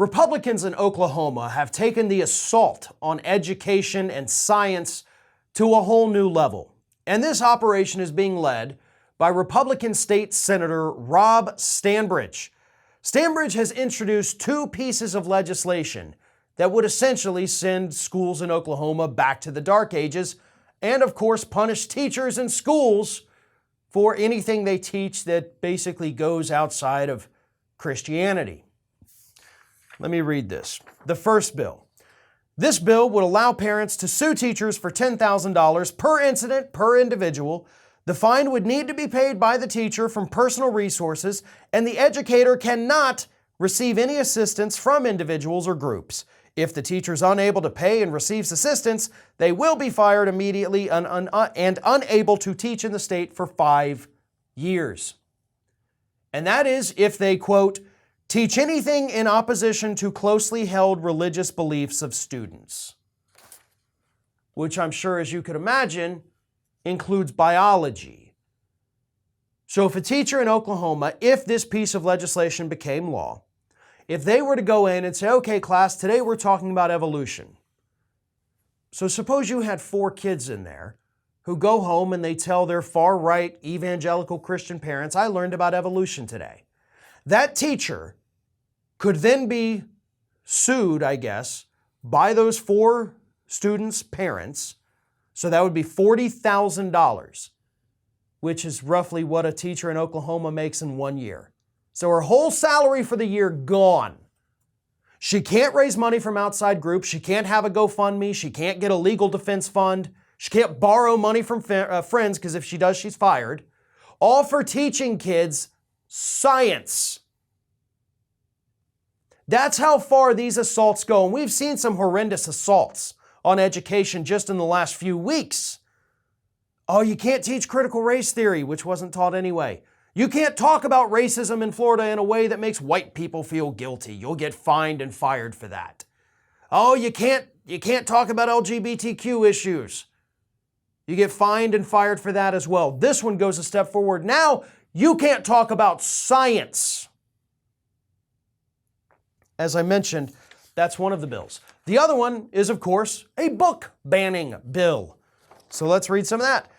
Republicans in Oklahoma have taken the assault on education and science to a whole new level. And this operation is being led by Republican State Senator Rob Stanbridge. Stanbridge has introduced two pieces of legislation that would essentially send schools in Oklahoma back to the dark ages and, of course, punish teachers in schools for anything they teach that basically goes outside of Christianity. Let me read this. The first bill. This bill would allow parents to sue teachers for $10,000 per incident per individual. The fine would need to be paid by the teacher from personal resources, and the educator cannot receive any assistance from individuals or groups. If the teacher is unable to pay and receives assistance, they will be fired immediately and unable to teach in the state for 5 years. And that is if they, quote, teach anything in opposition to closely held religious beliefs of students. Which I'm sure, as you could imagine, includes biology. So if a teacher in Oklahoma, if this piece of legislation became law, if they were to go in and say, okay, class, today we're talking about evolution. So suppose you had 4 kids in there who go home and they tell their far-right evangelical Christian parents, I learned about evolution today. That teacher could then be sued, I guess, by those 4 students' parents. So that would be $40,000, which is roughly what a teacher in Oklahoma makes in 1 year. So her whole salary for the year gone. She can't raise money from outside groups. She can't have a GoFundMe. She can't get a legal defense fund. She can't borrow money from friends because if she does, she's fired. All for teaching kids science. That's how far these assaults go. And we've seen some horrendous assaults on education just in the last few weeks. Oh, you can't teach critical race theory, which wasn't taught anyway. You can't talk about racism in Florida in a way that makes white people feel guilty. You'll get fined and fired for that. Oh, you can't talk about LGBTQ issues. You get fined and fired for that as well. This one goes a step forward. Now, you can't talk about science. As I mentioned, that's one of the bills. The other one is, of course, a book banning bill. So let's read some of that.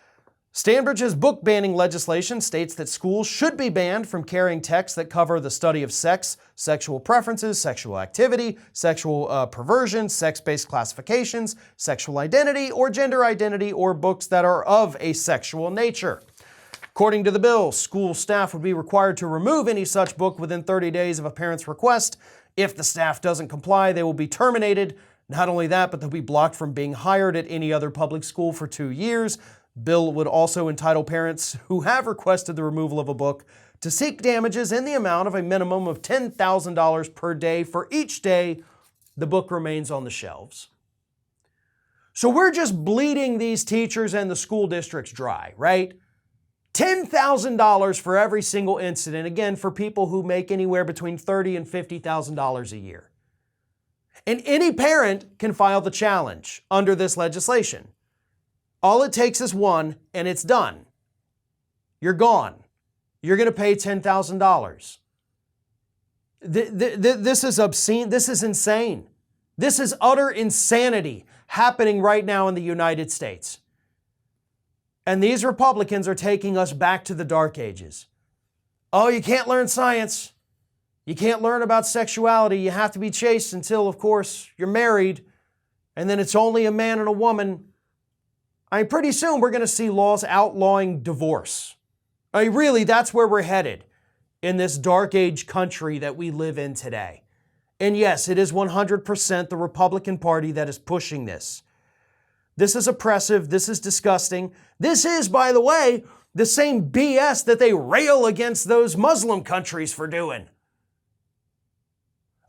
Stanbridge's book banning legislation states that schools should be banned from carrying texts that cover the study of sex, sexual preferences, sexual activity, sexual perversion, sex-based classifications, sexual identity, or gender identity, or books that are of a sexual nature. According to the bill, school staff would be required to remove any such book within 30 days of a parent's request. If the staff doesn't comply, they will be terminated. Not only that, but they'll be blocked from being hired at any other public school for 2 years. Bill would also entitle parents who have requested the removal of a book to seek damages in the amount of a minimum of $10,000 per day for each day the book remains on the shelves. So we're just bleeding these teachers and the school districts dry, right? $10,000 for every single incident, again, for people who make anywhere between $30,000 and $50,000 a year. And any parent can file the challenge under this legislation. All it takes is one, and it's done. You're gone. You're going to pay $10,000. This is obscene. This is insane. This is utter insanity happening right now in the United States. And these Republicans are taking us back to the dark ages. Oh, you can't learn science. You can't learn about sexuality. You have to be chaste until, of course, you're married. And then it's only a man and a woman. Pretty soon we're going to see laws outlawing divorce. Really, that's where we're headed in this dark age country that we live in today. And yes, it is 100% the Republican Party that is pushing this. This is oppressive. This is disgusting. This is, by the way, the same BS that they rail against those Muslim countries for doing.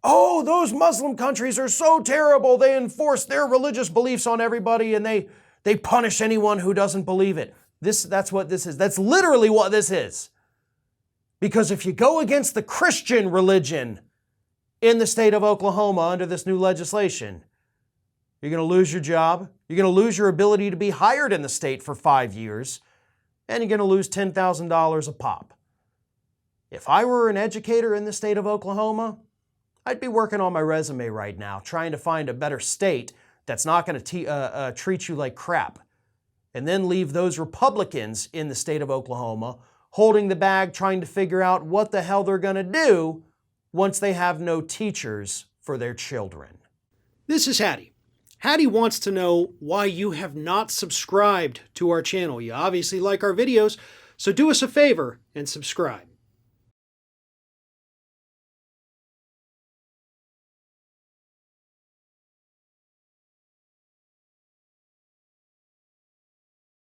Oh, those Muslim countries are so terrible. They enforce their religious beliefs on everybody and they punish anyone who doesn't believe it. That's what this is. That's literally what this is. Because if you go against the Christian religion in the state of Oklahoma under this new legislation, you're going to lose your job. You're going to lose your ability to be hired in the state for 5 years. And you're going to lose $10,000 a pop. If I were an educator in the state of Oklahoma, I'd be working on my resume right now, trying to find a better state that's not going to treat you like crap. And then leave those Republicans in the state of Oklahoma holding the bag, trying to figure out what the hell they're going to do once they have no teachers for their children. This is Hattie. Hattie wants to know why you have not subscribed to our channel. You obviously like our videos, so do us a favor and subscribe.